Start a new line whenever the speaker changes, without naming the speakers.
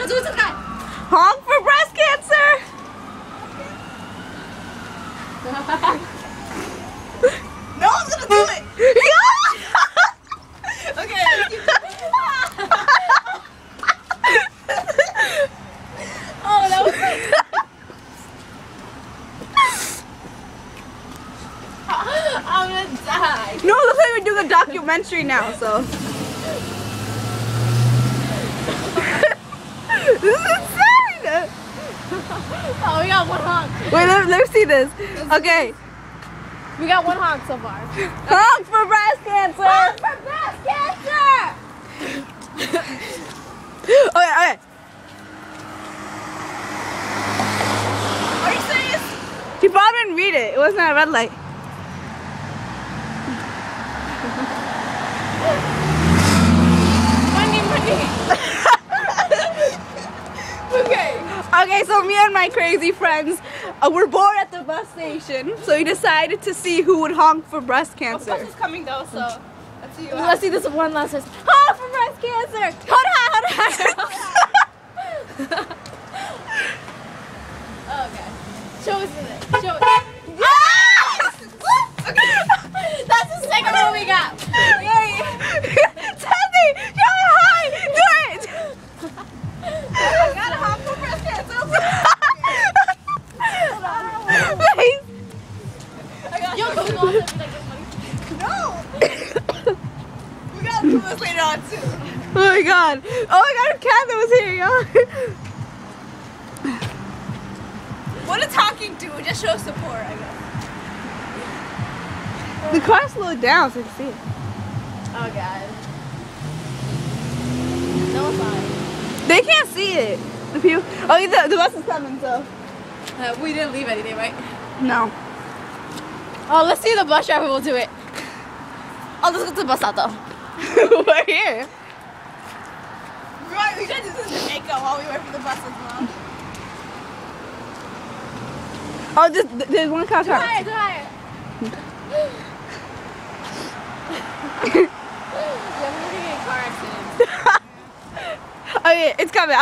do it to the guy.
Honk for breast cancer.
No one's gonna do it. Okay. Oh, that was. I'm gonna die.
No, looks like we're doing a documentary now, so. This is insane!
Oh, we got one honk.
Wait, let me see this. Okay.
We got one honk so far.
Honk for breast cancer!
Honk for breast cancer!
Okay.
Are you serious?
She probably didn't read it. It wasn't at a red light.
Money.
Okay, so me and my crazy friends were bored at the bus station, so we decided to see who would honk for breast
The
cancer.
bus is coming though, so let's see.
Let's see this one last time.
Honk for breast cancer! Hold on. Okay. Show us it. Show us. Okay. That's the second one we got. Yay.
Teddy, you're high! Do it!
I got a honk for breast cancer.
Please.
I got Yo, go on. No. We gotta do this later on too.
Oh my god. Oh my god, Kat that was here, y'all.
What does honking do? It just shows support, I guess.
The car slowed down so you can see it.
Oh god. No, it's fine.
They can't see it. The people. Oh, the bus is coming, so.
We didn't leave anything, right?
No.
Oh, let's see if the bus driver will do it. Oh, let's go to the bus stop though.
We're here.
Right, we gotta do this in Jamaica while we wait for the bus as well.
Oh, there's one car.
Too higher. Yeah, we're gonna get in car accidents.
Oh yeah, it's coming.